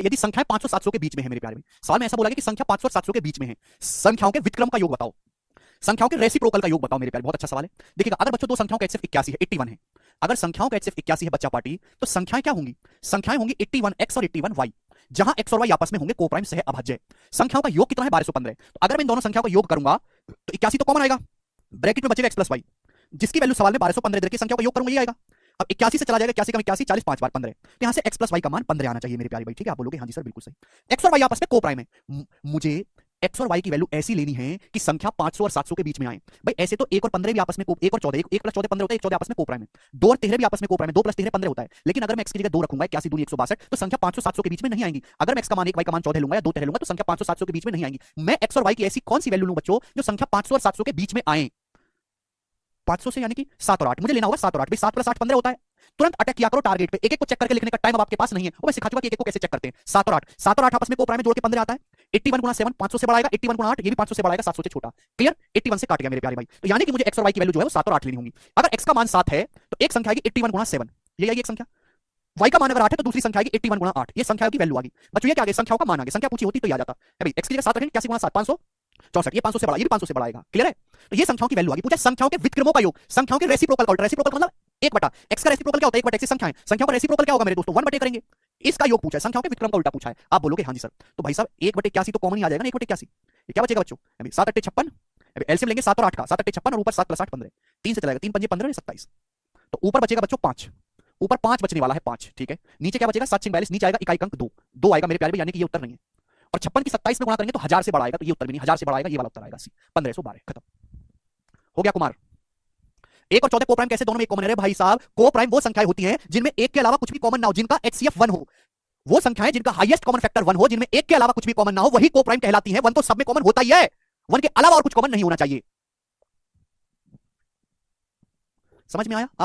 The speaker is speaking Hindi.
यदि संख्याएं 500 700 के बीच में है मेरे प्यारे में, सवाल में ऐसा बोला गया कि संख्या 500 और 700 के बीच में है, संख्याओं के व्युत्क्रम का योग बताओ, संख्याओं के रेसिप्रोकल का योग बताओ मेरे प्यारे। बहुत अच्छा सवाल है। देखिएगा, अगर बच्चों दो संख्याओं का HCF 81 है, 81 है, अगर संख्याओं का HCF 81 है बच्चा पार्टी, तो संख्याएं क्या होंगी? संख्याएं होंगी 81x और 81y, जहां x और y आपस में होंगे कोप्राइम सह अभाज्य। संख्याओं का योग कितना है? 1215। तो अगर मैं इन दोनों संख्याओं का योग करूंगा तो 81 तो कॉमन आएगा, ब्रैकेट में बचेगा x प्लस वाई, जिसकी वैल्यू सवाल में 1215 दे रखी है, संख्याओं का योग करूंगा ये आएगा। अब 81 से चला जाएगा, 81 का 81, 40 5 बार 15, तो यहां से x प्लस वाई का मान 15 आना चाहिए मेरे प्यारे भाई। ठीक है, आप बोलोगे हाँ जी सर बिल्कुल सही, x और y आपस में कोप्राइम है। मुझे x और y की वैल्यू ऐसी लेनी है कि संख्या 500 और 700 के बीच में आए। भाई ऐसे तो 1 और 15 भी आपस में, 1 और 14, 1 प्लस 14 15 होता है, 1 14 आपस में कोप्राइम है, 2 और 13 भी आपस में कोप्राइम है, 2 प्लस 13 15 होता है। लेकिन अगर मैं x की जगह 2 रखूंगा, 81 दूनी 162, तो संख्या 500 700 के बीच में नहीं आएंगी। अगर मैं x का मान 1 y का मान 14 लूंगा या 2 13 लूंगा, तो संख्या 500 700 के बीच में नहीं आएंगी। मैं x और y की ऐसी कौन सी वैल्यू लूं बच्चों जो संख्या 500 और 700 के बीच में आए? 500 से यानी कि 7 और 8, मुझे लेना होगा 7 और 8। भाई 7 प्लस 8 15 होता है। तुरंत अटैक किया करो टारगेट पे, एक एक को चेक करके लिखने का टाइम अब आपके पास नहीं है। वो मैं सिखा चुका कि एक एक को कैसे चेक करते हैं। 7 और 8, 7 और 8 आपस में कोप्राइम में जोड़ के 15 आता है। 81 गुना 7 500 से बढ़ाएगा, 81 गुना 8 ये भी 500 से बढ़ाएगा, 700 से छोटा। क्लियर? 81 से काट गया मेरे प्यारे भाई। तो यानी कि मुझे x और y की वैल्यू जो है वो 7 और 8 लेनी होगी। अगर x का मान 7 है तो एक संख्या आएगी 81 गुना 7, ये आएगी एक संख्या। y का मान अगर 8 है तो दूसरी संख्या आएगी 81 गुना 8, ये संख्या की वैल्यू आ गई। बच्चों ये क्या आ गया? संख्याओं का मान आ गया। संख्या पूछी होती तो ये आ जाता है भाई। x की जगह 7 रखेंगे, 81 गुना 7 564, ये 500 से बड़ा, ये भी 500 से बढ़ाएगा। क्लियर है? तो ये संख्याओं की वैल्यू आ गई। पूछा संख्याओं के व्युत्क्रमों का योग, संख्याओं के रेसिप्रोकल का उल्टा। रेसिप्रोकल मतलब 1 बटा x का रेसिप्रोकल क्या होता है? 1 बटा x संख्याएं, संख्याओं का रेसिप्रोकल क्या होगा मेरे दोस्तों? 1 बटे करेंगे। इसका योग पूछा है, संख्याओं के व्युत्क्रम का उल्टा पूछा है। आप बोलोगे हाँ जी सर। तो भाई साहब 1 बटे 81 तो कॉमन ही आ जाएगा ना, 1 बटे 81। ये क्या बचेगा बच्चों? 7 8 56, एलसीएम लेंगे 7 और 8 का, 7 8 56 और ऊपर 7 प्लस 8 15, 3 से चलाएगा, 3 पंजे 15 27, तो ऊपर बचेगा बच्चों 5, ऊपर 5 बचने वाला है 5। ठीक है, नीचे क्या बचेगा? 7 42, नीचे आएगा इकाई अंक 2, 2 आएगा मेरे प्यारे, यानी कि ये उत्तर नहीं है। और 56 की 27 में गुणा करेंगे तो 1000 से बढ़ाएगा, तो ये उत्तर भी नहीं, 1000 से बढ़ाएगा ये वाला उत्तर आएगा 1512। खत्म हो गया कुमार। 1 और 14 कोप्राइम कैसे? दोनों में एक कॉमन है भाई साहब। कोप्राइम वो संख्याएं होती हैं जिनमें एक के अलावा कुछ भी कॉमन ना हो, जिनका HCF 1 हो। वो संख्याएं जिनका हाईएस्ट कॉमन फैक्टर 1 हो, जिनमें एक के अलावा कुछ भी कॉमन ना हो, वही कोप्राइम कहलाती है। 1 तो सब में कॉमन होता ही है, 1 के अलावा और कुछ कॉमन नहीं होना चाहिए। समझ में आया?